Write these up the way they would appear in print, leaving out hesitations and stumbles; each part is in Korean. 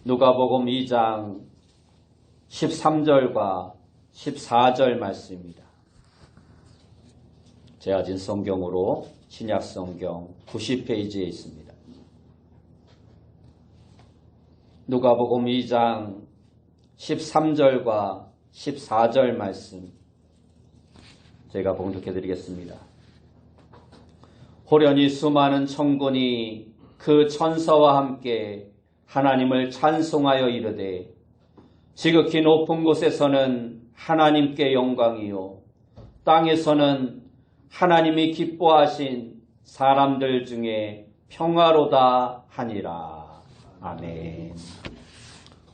누가복음 2장 13절과 14절 말씀입니다. 제가 가진 성경으로 신약성경 90페이지에 있습니다. 누가복음 2장 13절과 14절 말씀 제가 봉독해 드리겠습니다. 호련히 수많은 천군이 그 천사와 함께 하나님을 찬송하여 이르되 지극히 높은 곳에서는 하나님께 영광이요 땅에서는 하나님이 기뻐하신 사람들 중에 평화로다 하니라. 아멘.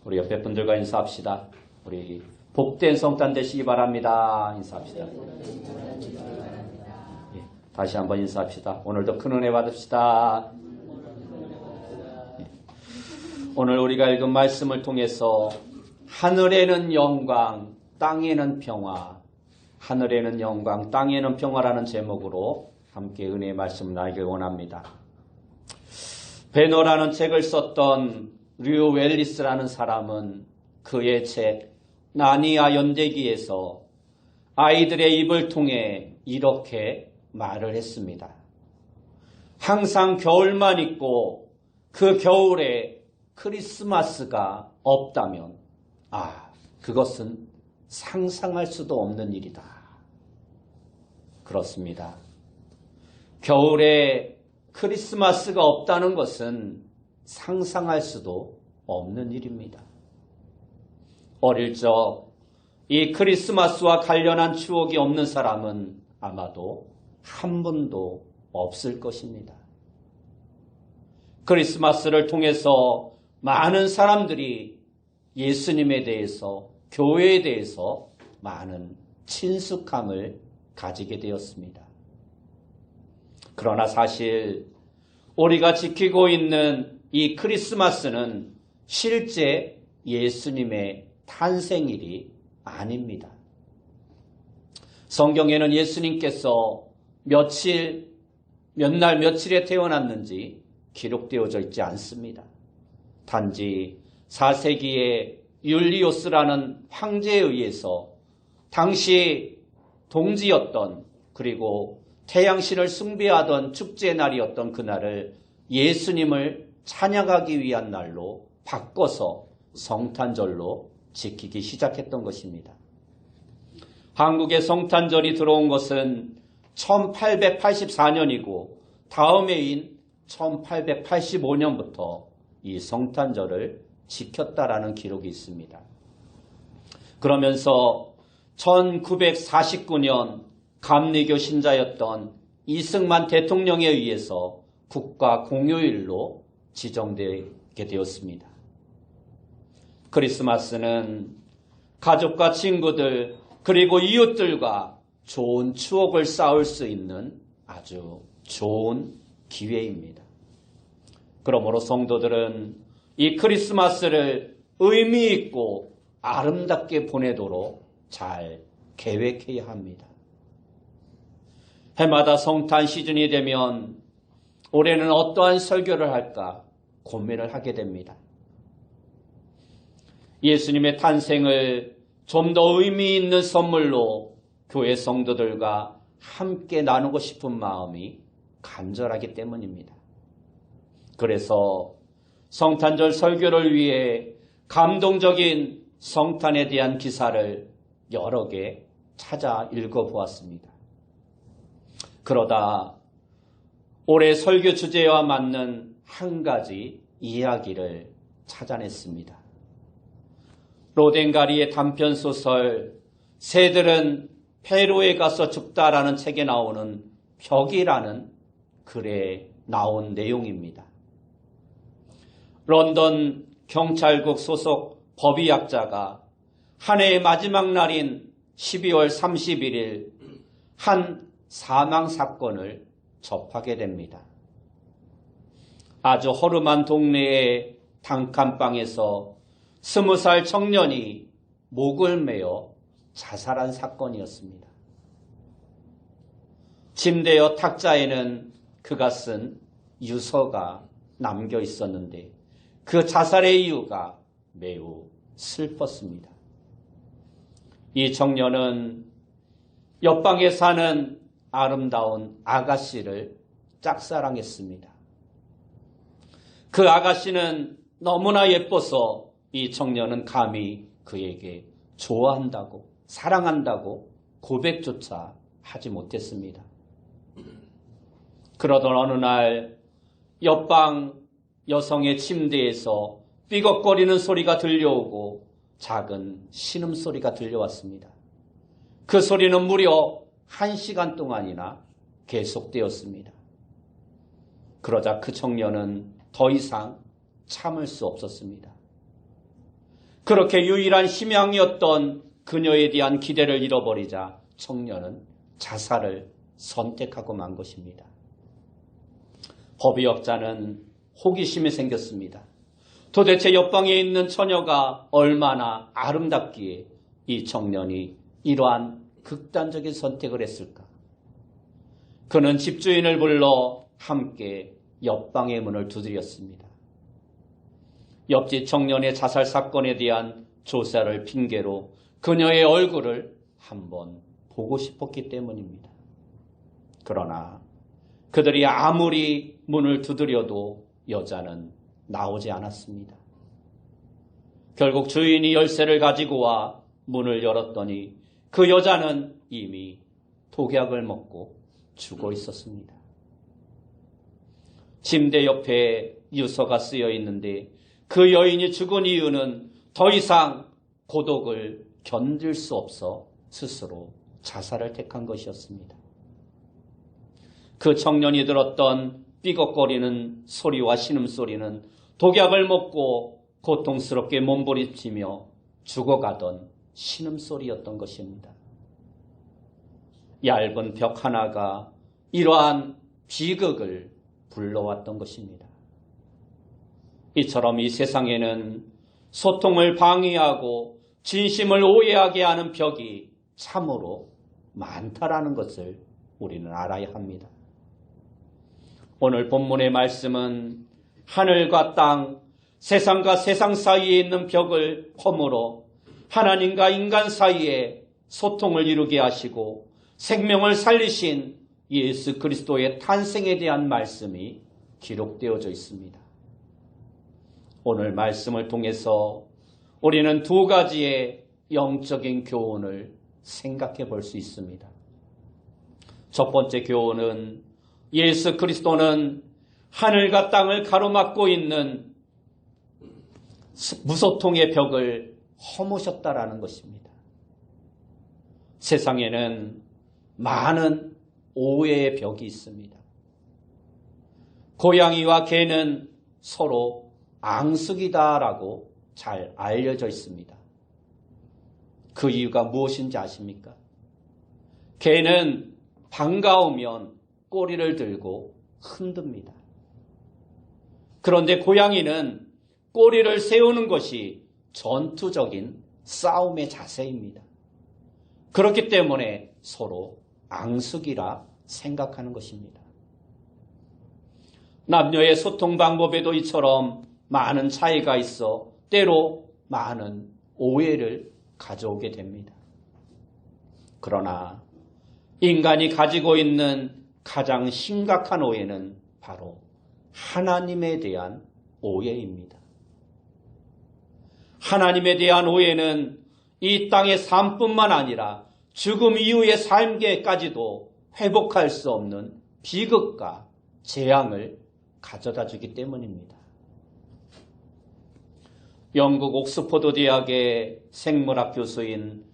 우리 옆에 분들과 인사합시다. 우리 복된 성탄 되시기 바랍니다. 인사합시다. 예, 다시 한번 인사합시다. 오늘도 큰 은혜 받읍시다. 예. 오늘 우리가 읽은 말씀을 통해서 하늘에는 영광, 땅에는 평화, 하늘에는 영광, 땅에는 평화라는 제목으로 함께 은혜의 말씀을 나누길 원합니다. 배너라는 책을 썼던 류 웰리스라는 사람은 그의 책 나니아 연대기에서 아이들의 입을 통해 이렇게 말을 했습니다. 항상 겨울만 있고 그 겨울에 크리스마스가 없다면 그것은 상상할 수도 없는 일이다. 그렇습니다. 겨울에 크리스마스가 없다는 것은 상상할 수도 없는 일입니다. 어릴 적 이 크리스마스와 관련한 추억이 없는 사람은 아마도 한 분도 없을 것입니다. 크리스마스를 통해서 많은 사람들이 예수님에 대해서, 교회에 대해서 많은 친숙함을 가지게 되었습니다. 그러나 사실 우리가 지키고 있는 이 크리스마스는 실제 예수님의 탄생일이 아닙니다. 성경에는 예수님께서 몇 날 며칠에 태어났는지 기록되어져 있지 않습니다. 단지 4세기의 율리오스라는 황제에 의해서 당시 동지였던 그리고 태양신을 숭배하던 축제의 날이었던 그날을 예수님을 찬양하기 위한 날로 바꿔서 성탄절로 지키기 시작했던 것입니다. 한국에 성탄절이 들어온 것은 1884년이고 다음 해인 1885년부터 이 성탄절을 지켰다라는 기록이 있습니다. 그러면서 1949년 감리교 신자였던 이승만 대통령에 의해서 국가 공휴일로 지정되게 되었습니다. 크리스마스는 가족과 친구들 그리고 이웃들과 좋은 추억을 쌓을 수 있는 아주 좋은 기회입니다. 그러므로 성도들은 이 크리스마스를 의미 있고 아름답게 보내도록 잘 계획해야 합니다. 해마다 성탄 시즌이 되면 올해는 어떠한 설교를 할까 고민을 하게 됩니다. 예수님의 탄생을 좀 더 의미 있는 선물로 교회 성도들과 함께 나누고 싶은 마음이 간절하기 때문입니다. 그래서 성탄절 설교를 위해 감동적인 성탄에 대한 기사를 여러 개 찾아 읽어보았습니다. 그러다 올해 설교 주제와 맞는 한 가지 이야기를 찾아냈습니다. 로덴가리의 단편소설 새들은 페루에 가서 죽다라는 책에 나오는 벽이라는 글에 나온 내용입니다. 런던 경찰국 소속 법의학자가 한 해의 마지막 날인 12월 31일 한 사망 사건을 접하게 됩니다. 아주 허름한 동네의 단칸방에서 20살 청년이 목을 메어 자살한 사건이었습니다. 침대와 탁자에는 그가 쓴 유서가 남겨 있었는데 그 자살의 이유가 매우 슬펐습니다. 이 청년은 옆방에 사는 아름다운 아가씨를 짝사랑했습니다. 그 아가씨는 너무나 예뻐서 이 청년은 감히 그에게 좋아한다고, 사랑한다고 고백조차 하지 못했습니다. 그러던 어느 날 옆방 여성의 침대에서 삐걱거리는 소리가 들려오고 작은 신음소리가 들려왔습니다. 그 소리는 무려 1시간 동안이나 계속되었습니다. 그러자 그 청년은 더 이상 참을 수 없었습니다. 그렇게 유일한 희망이었던 그녀에 대한 기대를 잃어버리자 청년은 자살을 선택하고 만 것입니다. 법의역자는 호기심이 생겼습니다. 도대체 옆방에 있는 처녀가 얼마나 아름답기에 이 청년이 이러한 극단적인 선택을 했을까? 그는 집주인을 불러 함께 옆방의 문을 두드렸습니다. 옆집 청년의 자살 사건에 대한 조사를 핑계로 그녀의 얼굴을 한번 보고 싶었기 때문입니다. 그러나 그들이 아무리 문을 두드려도 여자는 나오지 않았습니다. 결국 주인이 열쇠를 가지고 와 문을 열었더니 그 여자는 이미 독약을 먹고 죽어 있었습니다. 침대 옆에 유서가 쓰여 있는데 그 여인이 죽은 이유는 더 이상 고독을 견딜 수 없어 스스로 자살을 택한 것이었습니다. 그 청년이 들었던 삐걱거리는 소리와 신음소리는 독약을 먹고 고통스럽게 몸부림치며 죽어가던 신음소리였던 것입니다. 얇은 벽 하나가 이러한 비극을 불러왔던 것입니다. 이처럼 이 세상에는 소통을 방해하고 진심을 오해하게 하는 벽이 참으로 많다라는 것을 우리는 알아야 합니다. 오늘 본문의 말씀은 하늘과 땅, 세상과 세상 사이에 있는 벽을 허물어 하나님과 인간 사이에 소통을 이루게 하시고 생명을 살리신 예수 그리스도의 탄생에 대한 말씀이 기록되어져 있습니다. 오늘 말씀을 통해서 우리는 두 가지의 영적인 교훈을 생각해 볼 수 있습니다. 첫 번째 교훈은 예수 그리스도는 하늘과 땅을 가로막고 있는 무소통의 벽을 허무셨다라는 것입니다. 세상에는 많은 오해의 벽이 있습니다. 고양이와 개는 서로 앙숙이다라고 잘 알려져 있습니다. 그 이유가 무엇인지 아십니까? 개는 반가우면 꼬리를 들고 흔듭니다. 그런데 고양이는 꼬리를 세우는 것이 전투적인 싸움의 자세입니다. 그렇기 때문에 서로 앙숙이라 생각하는 것입니다. 남녀의 소통 방법에도 이처럼 많은 차이가 있어 때로 많은 오해를 가져오게 됩니다. 그러나 인간이 가지고 있는 가장 심각한 오해는 바로 하나님에 대한 오해입니다. 하나님에 대한 오해는 이 땅의 삶뿐만 아니라 죽음 이후의 삶계까지도 회복할 수 없는 비극과 재앙을 가져다 주기 때문입니다. 영국 옥스퍼드 대학의 생물학 교수인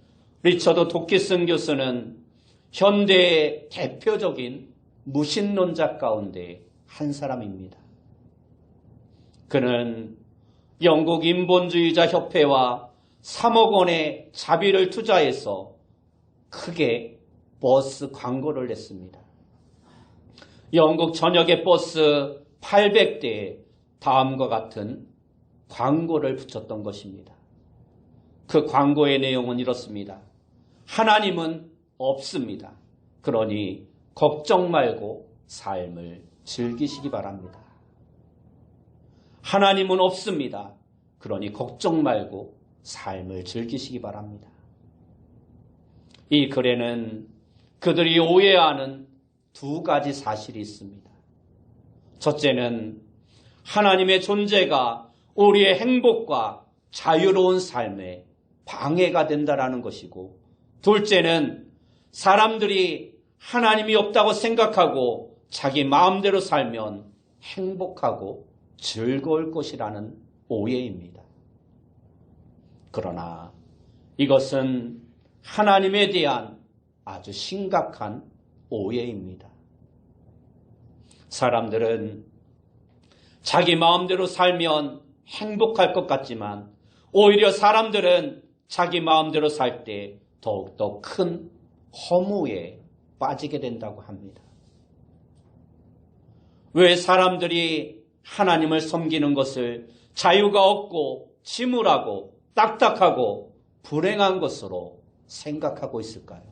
리처드 도키슨 교수는 현대의 대표적인 무신론자 가운데 한 사람입니다. 그는 영국 인본주의자 협회와 3억 원의 자비를 투자해서 크게 버스 광고를 냈습니다. 영국 전역의 버스 800대에 다음과 같은 광고를 붙였던 것입니다. 그 광고의 내용은 이렇습니다. 하나님은 없습니다. 그러니 걱정 말고 삶을 즐기시기 바랍니다. 하나님은 없습니다. 그러니 걱정 말고 삶을 즐기시기 바랍니다. 이 글에는 그들이 오해하는 두 가지 사실이 있습니다. 첫째는 하나님의 존재가 우리의 행복과 자유로운 삶에 방해가 된다라는 것이고, 둘째는 사람들이 하나님이 없다고 생각하고 자기 마음대로 살면 행복하고 즐거울 것이라는 오해입니다. 그러나 이것은 하나님에 대한 아주 심각한 오해입니다. 사람들은 자기 마음대로 살면 행복할 것 같지만 오히려 사람들은 자기 마음대로 살 때 더욱더 큰 허무에 빠지게 된다고 합니다. 왜 사람들이 하나님을 섬기는 것을 자유가 없고 침울하고 딱딱하고 불행한 것으로 생각하고 있을까요?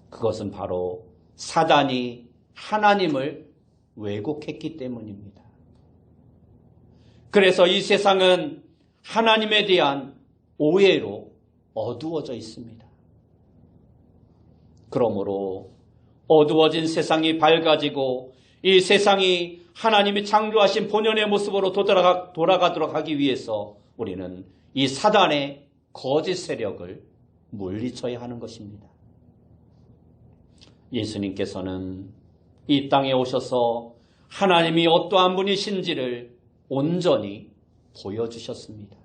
그것은 바로 사단이 하나님을 왜곡했기 때문입니다. 그래서 이 세상은 하나님에 대한 오해로 어두워져 있습니다. 그러므로 어두워진 세상이 밝아지고 이 세상이 하나님이 창조하신 본연의 모습으로 돌아가도록 하기 위해서 우리는 이 사단의 거짓 세력을 물리쳐야 하는 것입니다. 예수님께서는 이 땅에 오셔서 하나님이 어떠한 분이신지를 온전히 보여주셨습니다.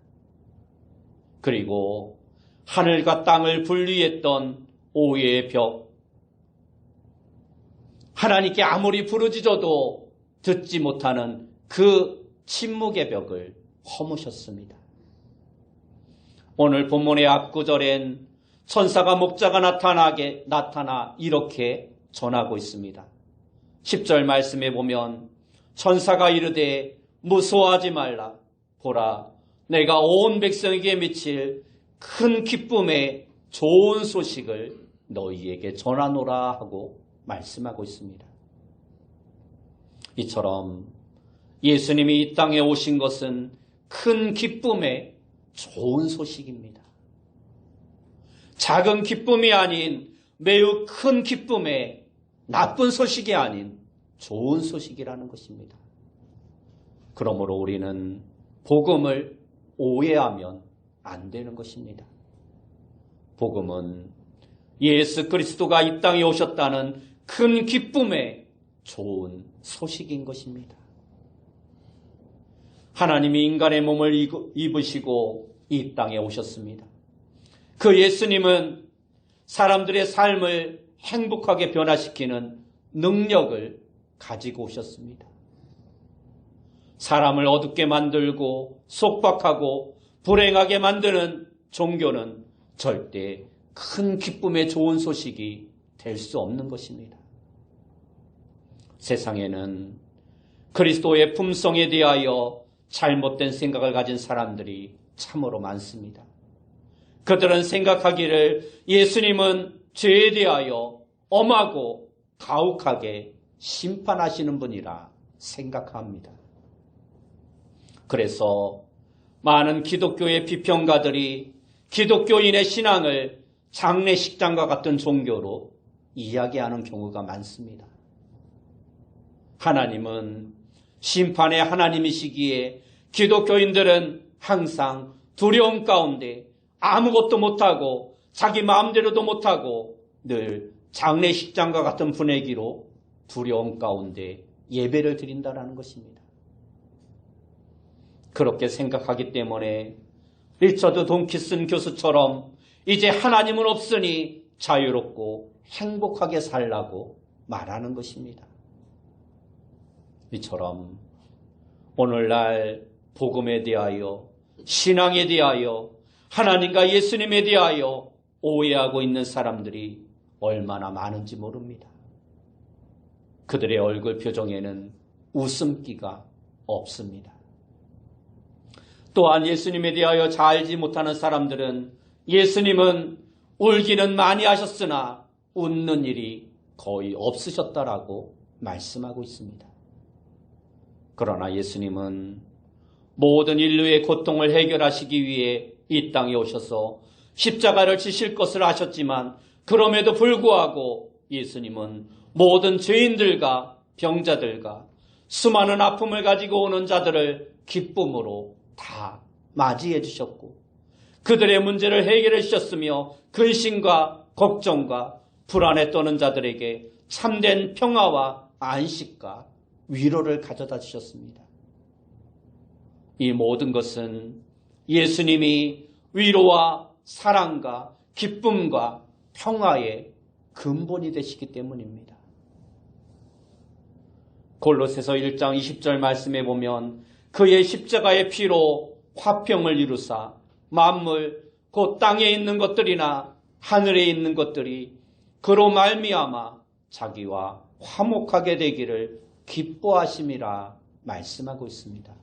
그리고 하늘과 땅을 분리했던 오해의 벽, 하나님께 아무리 부르짖어도 듣지 못하는 그 침묵의 벽을 허무셨습니다. 오늘 본문의 앞구절엔 천사가 목자가 나타나 이렇게 전하고 있습니다. 10절 말씀에 보면 천사가 이르되 무서워하지 말라. 보라, 내가 온 백성에게 미칠 큰 기쁨의 좋은 소식을 너희에게 전하노라 하고 말씀하고 있습니다. 이처럼 예수님이 이 땅에 오신 것은 큰 기쁨의 좋은 소식입니다. 작은 기쁨이 아닌 매우 큰 기쁨의 나쁜 소식이 아닌 좋은 소식이라는 것입니다. 그러므로 우리는 복음을 오해하면 안 되는 것입니다. 복음은 예수 그리스도가 이 땅에 오셨다는 큰 기쁨의 좋은 소식인 것입니다. 하나님이 인간의 몸을 입으시고 이 땅에 오셨습니다. 그 예수님은 사람들의 삶을 행복하게 변화시키는 능력을 가지고 오셨습니다. 사람을 어둡게 만들고 속박하고 불행하게 만드는 종교는 절대 큰 기쁨의 좋은 소식이 될 수 없는 것입니다. 세상에는 그리스도의 품성에 대하여 잘못된 생각을 가진 사람들이 참으로 많습니다. 그들은 생각하기를 예수님은 죄에 대하여 엄하고 가혹하게 심판하시는 분이라 생각합니다. 그래서 많은 기독교의 비평가들이 기독교인의 신앙을 장례식장과 같은 종교로 이야기하는 경우가 많습니다. 하나님은 심판의 하나님이시기에 기독교인들은 항상 두려움 가운데 아무것도 못하고 자기 마음대로도 못하고 늘 장례식장과 같은 분위기로 두려움 가운데 예배를 드린다는 것입니다. 그렇게 생각하기 때문에 리처드 돈키슨 교수처럼 이제 하나님은 없으니 자유롭고 행복하게 살라고 말하는 것입니다. 이처럼 오늘날 복음에 대하여 신앙에 대하여 하나님과 예수님에 대하여 오해하고 있는 사람들이 얼마나 많은지 모릅니다. 그들의 얼굴 표정에는 웃음기가 없습니다. 또한 예수님에 대하여 잘 알지 못하는 사람들은 예수님은 울기는 많이 하셨으나 웃는 일이 거의 없으셨다라고 말씀하고 있습니다. 그러나 예수님은 모든 인류의 고통을 해결하시기 위해 이 땅에 오셔서 십자가를 지실 것을 아셨지만 그럼에도 불구하고 예수님은 모든 죄인들과 병자들과 수많은 아픔을 가지고 오는 자들을 기쁨으로 다 맞이해 주셨고 그들의 문제를 해결해 주셨으며 근심과 걱정과 불안에 떠는 자들에게 참된 평화와 안식과 위로를 가져다 주셨습니다. 이 모든 것은 예수님이 위로와 사랑과 기쁨과 평화의 근본이 되시기 때문입니다. 골로새서 1장 20절 말씀에 보면 그의 십자가의 피로 화평을 이루사 만물 곧 땅에 있는 것들이나 하늘에 있는 것들이 그로 말미암아 자기와 화목하게 되기를 기뻐하심이라 말씀하고 있습니다.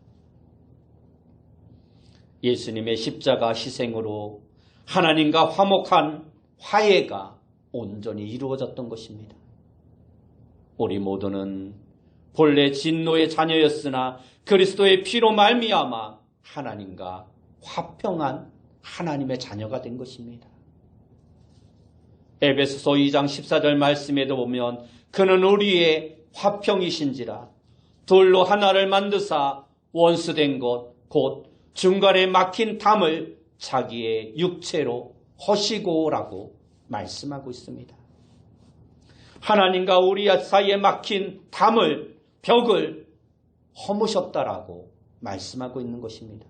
예수님의 십자가 희생으로 하나님과 화목한 화해가 온전히 이루어졌던 것입니다. 우리 모두는 본래 진노의 자녀였으나 그리스도의 피로 말미암아 하나님과 화평한 하나님의 자녀가 된 것입니다. 에베소서 2장 14절 말씀에도 보면 그는 우리의 화평이신지라 돌로 하나를 만드사 원수된 것 곧 중간에 막힌 담을 자기의 육체로 허시고라고 말씀하고 있습니다. 하나님과 우리 사이에 막힌 담을 벽을 허무셨다라고 말씀하고 있는 것입니다.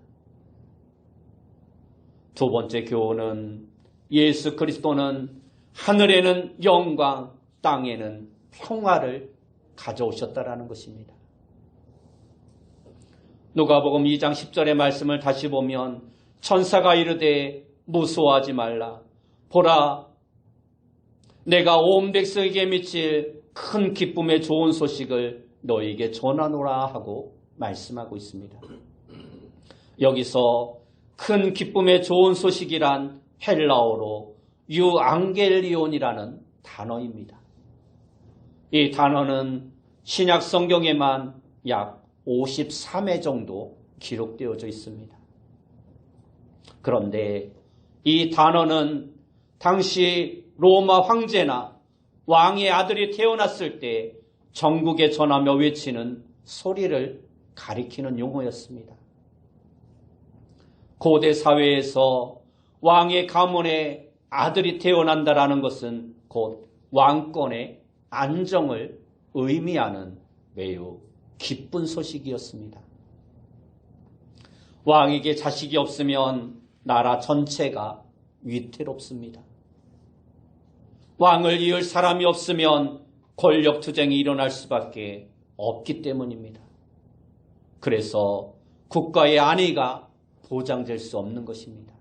두 번째 교훈은 예수 그리스도는 하늘에는 영광, 땅에는 평화를 가져오셨다라는 것입니다. 누가복음 2장 10절의 말씀을 다시 보면 천사가 이르되 무서워하지 말라. 보라, 내가 온 백성에게 미칠 큰 기쁨의 좋은 소식을 너에게 전하노라 하고 말씀하고 있습니다. 여기서 큰 기쁨의 좋은 소식이란 헬라어로 유앙겔리온이라는 단어입니다. 이 단어는 신약 성경에만 약 53회 정도 기록되어져 있습니다. 그런데 이 단어는 당시 로마 황제나 왕의 아들이 태어났을 때 전국에 전하며 외치는 소리를 가리키는 용어였습니다. 고대 사회에서 왕의 가문에 아들이 태어난다라는 것은 곧 왕권의 안정을 의미하는 매우 기쁜 소식이었습니다. 왕에게 자식이 없으면 나라 전체가 위태롭습니다. 왕을 이을 사람이 없으면 권력 투쟁이 일어날 수밖에 없기 때문입니다. 그래서 국가의 안위가 보장될 수 없는 것입니다.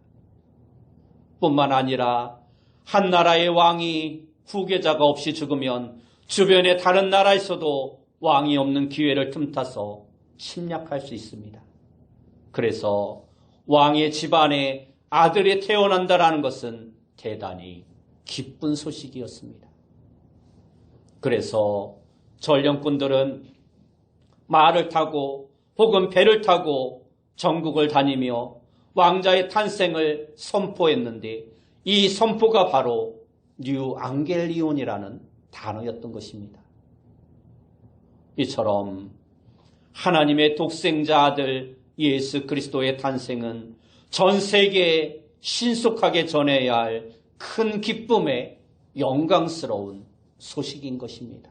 뿐만 아니라 한 나라의 왕이 후계자가 없이 죽으면 주변의 다른 나라에서도 왕이 없는 기회를 틈타서 침략할 수 있습니다. 그래서 왕의 집안에 아들이 태어난다라는 것은 대단히 기쁜 소식이었습니다. 그래서 전령꾼들은 말을 타고 혹은 배를 타고 전국을 다니며 왕자의 탄생을 선포했는데 이 선포가 바로 뉴앙겔리온이라는 단어였던 것입니다. 이처럼 하나님의 독생자 아들 예수 그리스도의 탄생은 전 세계에 신속하게 전해야 할 큰 기쁨의 영광스러운 소식인 것입니다.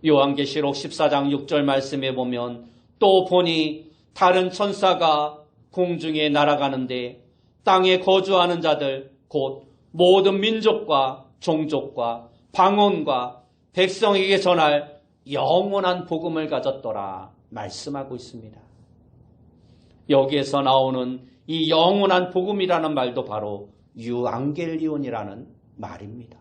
요한계시록 14장 6절 말씀에 보면 또 보니 다른 천사가 공중에 날아가는데 땅에 거주하는 자들 곧 모든 민족과 종족과 방언과 백성에게 전할 영원한 복음을 가졌더라 말씀하고 있습니다. 여기에서 나오는 이 영원한 복음이라는 말도 바로 유앙겔리온이라는 말입니다.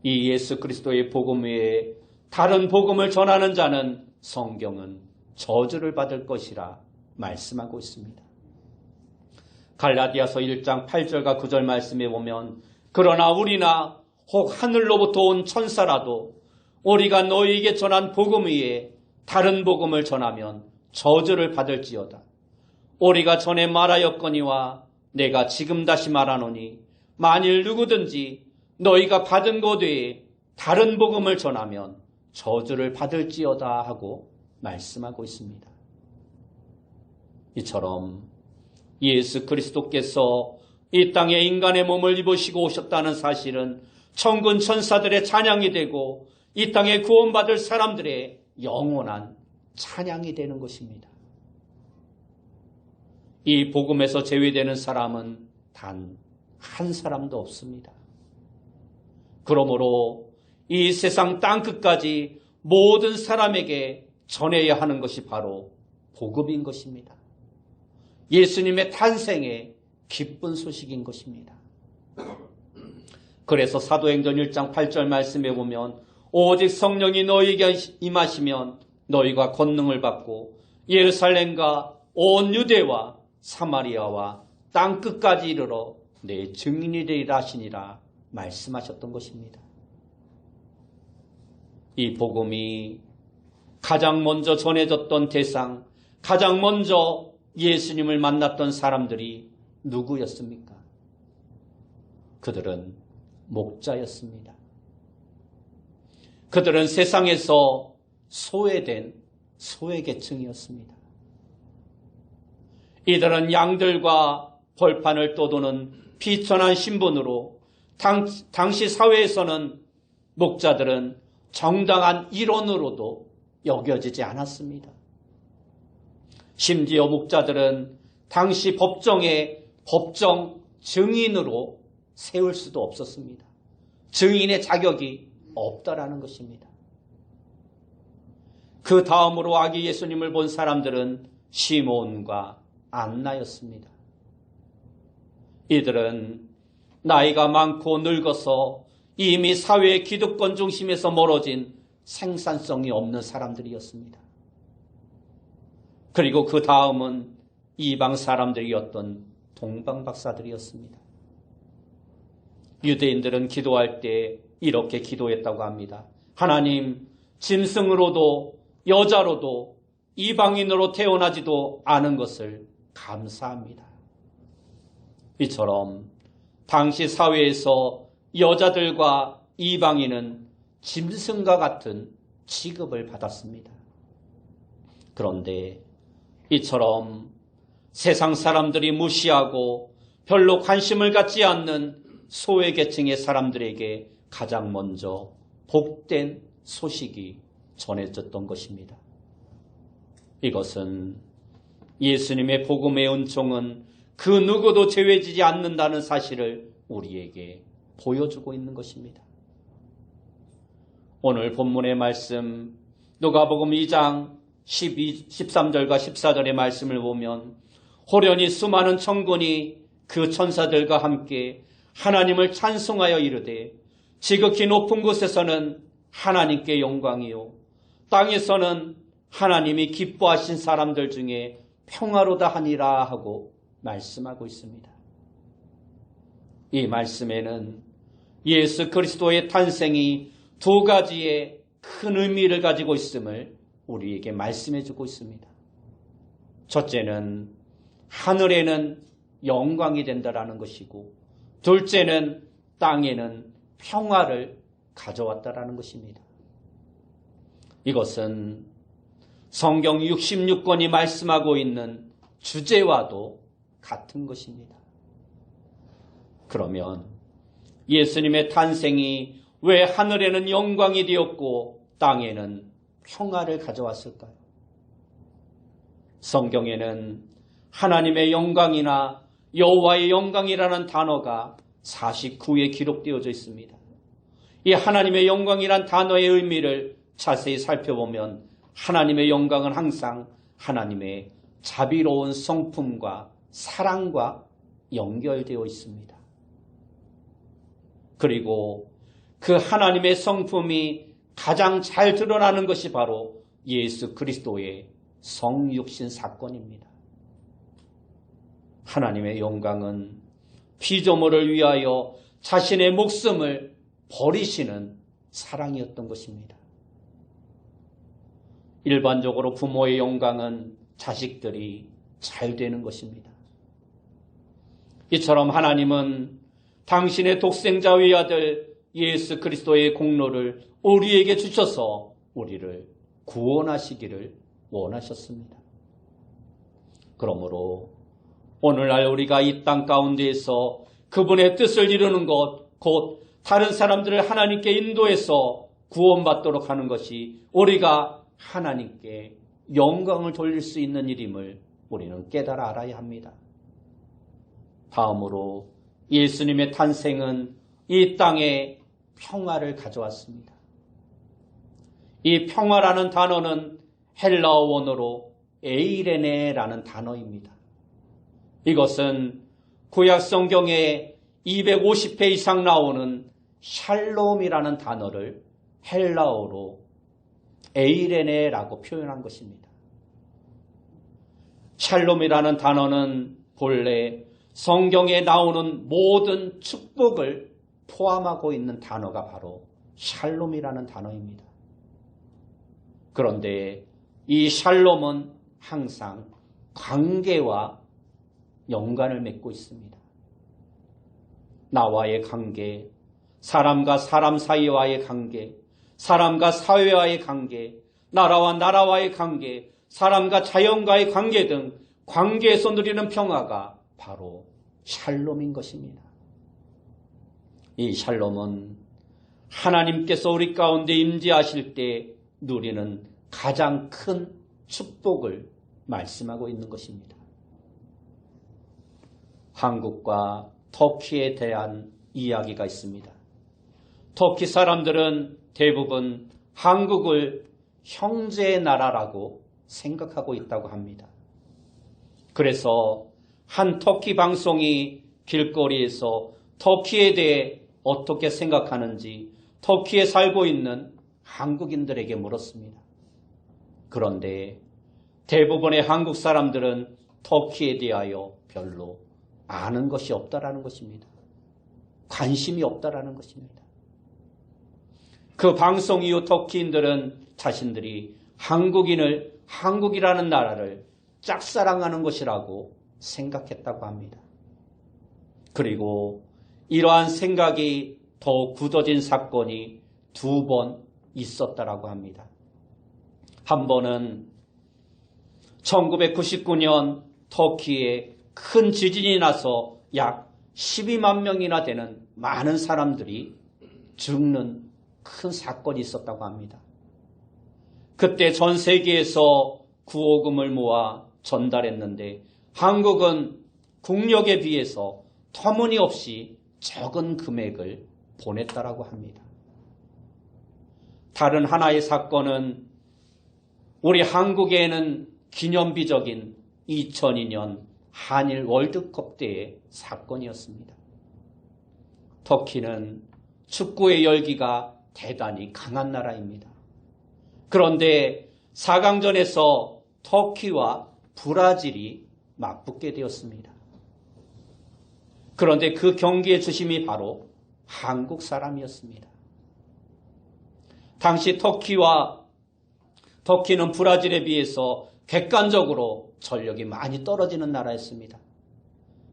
이 예수 그리스도의 복음 외에 다른 복음을 전하는 자는 성경은 저주를 받을 것이라 말씀하고 있습니다. 갈라디아서 1장 8절과 9절 말씀에 보면 그러나 우리나 혹 하늘로부터 온 천사라도 우리가 너희에게 전한 복음 위에 다른 복음을 전하면 저주를 받을지어다. 우리가 전에 말하였거니와 내가 지금 다시 말하노니 만일 누구든지 너희가 받은 것 외에 다른 복음을 전하면 저주를 받을지어다 하고 말씀하고 있습니다. 이처럼 예수 그리스도께서 이 땅에 인간의 몸을 입으시고 오셨다는 사실은 천군 천사들의 찬양이 되고 이 땅에 구원받을 사람들의 영원한 찬양이 되는 것입니다. 이 복음에서 제외되는 사람은 단 한 사람도 없습니다. 그러므로 이 세상 땅끝까지 모든 사람에게 전해야 하는 것이 바로 복음인 것입니다. 예수님의 탄생의 기쁜 소식인 것입니다. 그래서 사도행전 1장 8절 말씀에 보면 오직 성령이 너희에게 임하시면 너희가 권능을 받고 예루살렘과 온 유대와 사마리아와 땅끝까지 이르러 내 증인이 되리라 하시니라 말씀하셨던 것입니다. 이 복음이 가장 먼저 전해졌던 대상, 가장 먼저 예수님을 만났던 사람들이 누구였습니까? 그들은 목자였습니다. 그들은 세상에서 소외된 소외계층이었습니다. 이들은 양들과 벌판을 떠도는 비천한 신분으로 당시 사회에서는 목자들은 정당한 일원으로도 여겨지지 않았습니다. 심지어 목자들은 당시 법정에 법정 증인으로 세울 수도 없었습니다. 증인의 자격이 없다라는 것입니다. 그 다음으로 아기 예수님을 본 사람들은 시몬과 안나였습니다. 이들은 나이가 많고 늙어서 이미 사회의 기득권 중심에서 멀어진 생산성이 없는 사람들이었습니다. 그리고 그 다음은 이방 사람들이었던 동방박사들이었습니다. 유대인들은 기도할 때 이렇게 기도했다고 합니다. 하나님, 짐승으로도 여자로도 이방인으로 태어나지도 않은 것을 감사합니다. 이처럼 당시 사회에서 여자들과 이방인은 짐승과 같은 취급을 받았습니다. 그런데 이처럼 세상 사람들이 무시하고 별로 관심을 갖지 않는 소외계층의 사람들에게 가장 먼저 복된 소식이 전해졌던 것입니다. 이것은 예수님의 복음의 은총은 그 누구도 제외지지 않는다는 사실을 우리에게 보여주고 있는 것입니다. 오늘 본문의 말씀 누가복음 2장 13절과 14절의 말씀을 보면 호련히 수많은 천군이 그 천사들과 함께 하나님을 찬송하여 이르되 지극히 높은 곳에서는 하나님께 영광이요 땅에서는 하나님이 기뻐하신 사람들 중에 평화로다 하니라 하고 말씀하고 있습니다. 이 말씀에는 예수 그리스도의 탄생이 두 가지의 큰 의미를 가지고 있음을 우리에게 말씀해 주고 있습니다. 첫째는 하늘에는 영광이 된다라는 것이고 둘째는 땅에는 평화를 가져왔다라는 것입니다. 이것은 성경 66권이 말씀하고 있는 주제와도 같은 것입니다. 그러면 예수님의 탄생이 왜 하늘에는 영광이 되었고 땅에는 평화를 가져왔을까요? 성경에는 하나님의 영광이나 여호와의 영광이라는 단어가 49에 기록되어져 있습니다. 이 하나님의 영광이란 단어의 의미를 자세히 살펴보면 하나님의 영광은 항상 하나님의 자비로운 성품과 사랑과 연결되어 있습니다. 그리고 그 하나님의 성품이 가장 잘 드러나는 것이 바로 예수 그리스도의 성육신 사건입니다. 하나님의 영광은 피조물을 위하여 자신의 목숨을 버리시는 사랑이었던 것입니다. 일반적으로 부모의 영광은 자식들이 잘 되는 것입니다. 이처럼 하나님은 당신의 독생자 외아들 예수 그리스도의 공로를 우리에게 주셔서 우리를 구원하시기를 원하셨습니다. 그러므로 오늘날 우리가 이 땅 가운데에서 그분의 뜻을 이루는 것, 곧 다른 사람들을 하나님께 인도해서 구원받도록 하는 것이 우리가 하나님께 영광을 돌릴 수 있는 일임을 우리는 깨달아 알아야 합니다. 다음으로 예수님의 탄생은 이 땅에 평화를 가져왔습니다. 이 평화라는 단어는 헬라어 원어로 에이레네라는 단어입니다. 이것은 구약 성경에 250회 이상 나오는 샬롬이라는 단어를 헬라어로 에이레네라고 표현한 것입니다. 샬롬이라는 단어는 본래 성경에 나오는 모든 축복을 포함하고 있는 단어가 바로 샬롬이라는 단어입니다. 그런데 이 샬롬은 항상 관계와 연관을 맺고 있습니다. 나와의 관계, 사람과 사람 사이와의 관계, 사람과 사회와의 관계, 나라와 나라와의 관계, 사람과 자연과의 관계 등 관계에서 누리는 평화가 바로 샬롬인 것입니다. 이 샬롬은 하나님께서 우리 가운데 임재하실 때 누리는 가장 큰 축복을 말씀하고 있는 것입니다. 한국과 터키에 대한 이야기가 있습니다. 터키 사람들은 대부분 한국을 형제의 나라라고 생각하고 있다고 합니다. 그래서 한 터키 방송이 길거리에서 터키에 대해 어떻게 생각하는지 터키에 살고 있는 한국인들에게 물었습니다. 그런데 대부분의 한국 사람들은 터키에 대하여 별로 아는 것이 없다라는 것입니다. 관심이 없다라는 것입니다. 그 방송 이후 터키인들은 자신들이 한국이라는 나라를 짝사랑하는 것이라고 생각했다고 합니다. 그리고 이러한 생각이 더욱 굳어진 사건이 2번 있었다라고 합니다. 한 번은 1999년 터키에 큰 지진이 나서 약 12만 명이나 되는 많은 사람들이 죽는 큰 사건이 있었다고 합니다. 그때 전 세계에서 구호금을 모아 전달했는데 한국은 국력에 비해서 터무니없이 적은 금액을 보냈다라고 합니다. 다른 하나의 사건은 우리 한국에는 기념비적인 2002년 한일 월드컵 때의 사건이었습니다. 터키는 축구의 열기가 대단히 강한 나라입니다. 그런데 4강전에서 터키와 브라질이 맞붙게 되었습니다. 그런데 그 경기의 주심이 바로 한국 사람이었습니다. 당시 터키는 브라질에 비해서 객관적으로 전력이 많이 떨어지는 나라였습니다.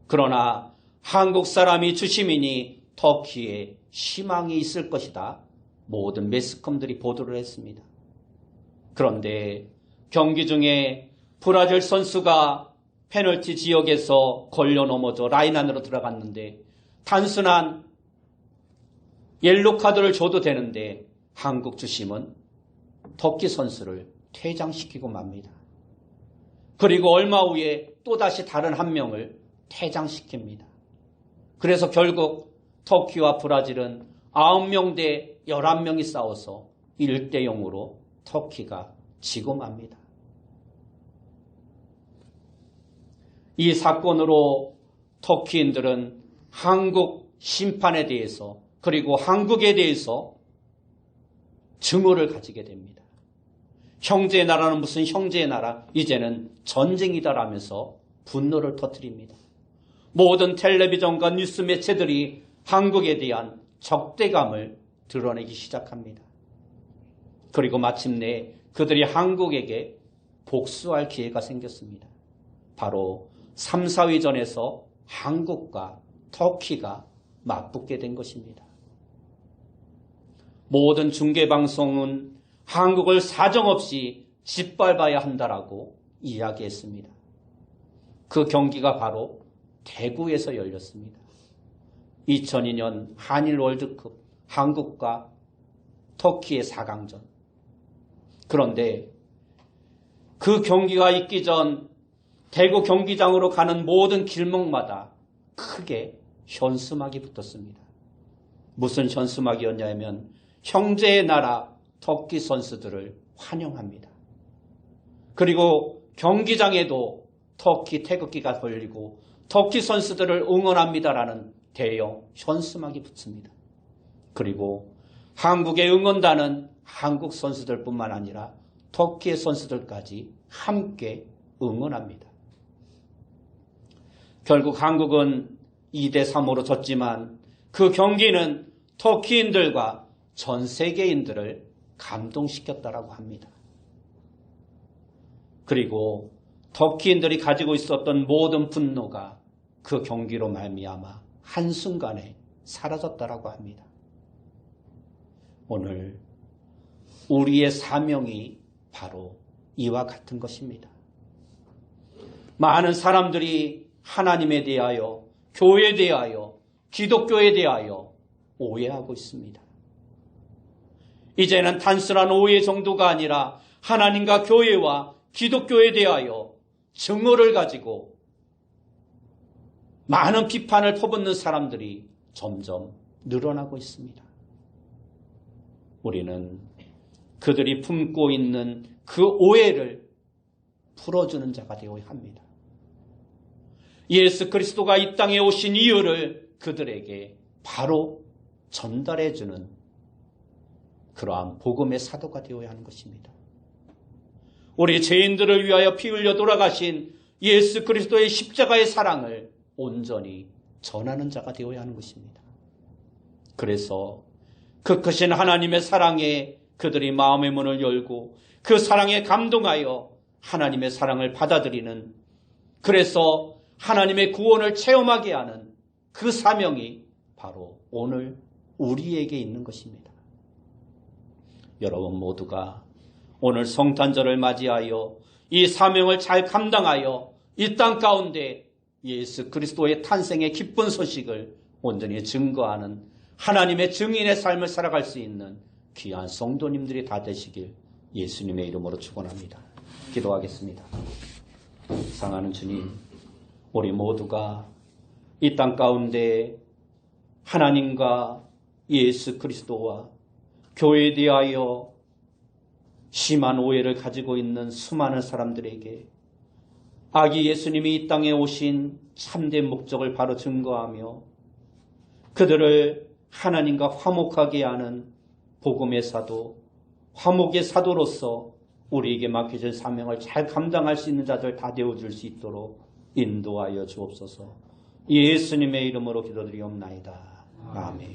그러나 한국 사람이 주심이니 터키에 희망이 있을 것이다. 모든 매스컴들이 보도를 했습니다. 그런데 경기 중에 브라질 선수가 페널티 지역에서 걸려 넘어져 라인 안으로 들어갔는데 단순한 옐로 카드를 줘도 되는데 한국 주심은 터키 선수를 퇴장시키고 맙니다. 그리고 얼마 후에 또다시 다른 한 명을 퇴장시킵니다. 그래서 결국 터키와 브라질은 9명 대 11명이 싸워서 1대 0으로 터키가 지고 맙니다. 이 사건으로 터키인들은 한국 심판에 대해서 그리고 한국에 대해서 증오를 가지게 됩니다. 형제의 나라는 무슨 형제의 나라, 이제는 전쟁이다라면서 분노를 터뜨립니다. 모든 텔레비전과 뉴스 매체들이 한국에 대한 적대감을 드러내기 시작합니다. 그리고 마침내 그들이 한국에게 복수할 기회가 생겼습니다. 바로 3, 4위전에서 한국과 터키가 맞붙게 된 것입니다. 모든 중계방송은 한국을 사정없이 짓밟아야 한다라고 이야기했습니다. 그 경기가 바로 대구에서 열렸습니다. 2002년 한일 월드컵 한국과 터키의 4강전. 그런데 그 경기가 있기 전 대구 경기장으로 가는 모든 길목마다 크게 현수막이 붙었습니다. 무슨 현수막이었냐면 형제의 나라 터키 선수들을 환영합니다. 그리고 경기장에도 터키 태극기가 걸리고 터키 선수들을 응원합니다라는 대형 현수막이 붙습니다. 그리고 한국의 응원단은 한국 선수들뿐만 아니라 터키의 선수들까지 함께 응원합니다. 결국 한국은 2대3으로 졌지만 그 경기는 터키인들과 전 세계인들을 감동시켰다라고 합니다. 그리고 터키인들이 가지고 있었던 모든 분노가 그 경기로 말미암아 한순간에 사라졌다라고 합니다. 오늘 우리의 사명이 바로 이와 같은 것입니다. 많은 사람들이 하나님에 대하여, 교회에 대하여, 기독교에 대하여 오해하고 있습니다. 이제는 단순한 오해 정도가 아니라 하나님과 교회와 기독교에 대하여 증오를 가지고 많은 비판을 퍼붓는 사람들이 점점 늘어나고 있습니다. 우리는 그들이 품고 있는 그 오해를 풀어주는 자가 되어야 합니다. 예수 그리스도가 이 땅에 오신 이유를 그들에게 바로 전달해주는 그러한 복음의 사도가 되어야 하는 것입니다. 우리 죄인들을 위하여 피 흘려 돌아가신 예수 그리스도의 십자가의 사랑을 온전히 전하는 자가 되어야 하는 것입니다. 그래서 그 크신 하나님의 사랑에 그들이 마음의 문을 열고 그 사랑에 감동하여 하나님의 사랑을 받아들이는, 그래서 하나님의 구원을 체험하게 하는 그 사명이 바로 오늘 우리에게 있는 것입니다. 여러분 모두가 오늘 성탄절을 맞이하여 이 사명을 잘 감당하여 이 땅 가운데 예수 그리스도의 탄생의 기쁜 소식을 온전히 증거하는 하나님의 증인의 삶을 살아갈 수 있는 귀한 성도님들이 다 되시길 예수님의 이름으로 축원합니다. 기도하겠습니다. 사랑하는 주님, 우리 모두가 이 땅 가운데 하나님과 예수 그리스도와 교회에 대하여 심한 오해를 가지고 있는 수많은 사람들에게 아기 예수님이 이 땅에 오신 참된 목적을 바로 증거하며 그들을 하나님과 화목하게 하는 복음의 사도, 화목의 사도로서 우리에게 맡겨진 사명을 잘 감당할 수 있는 자들 다 되어줄 수 있도록 인도하여 주옵소서. 예수님의 이름으로 기도드리옵나이다. 아멘.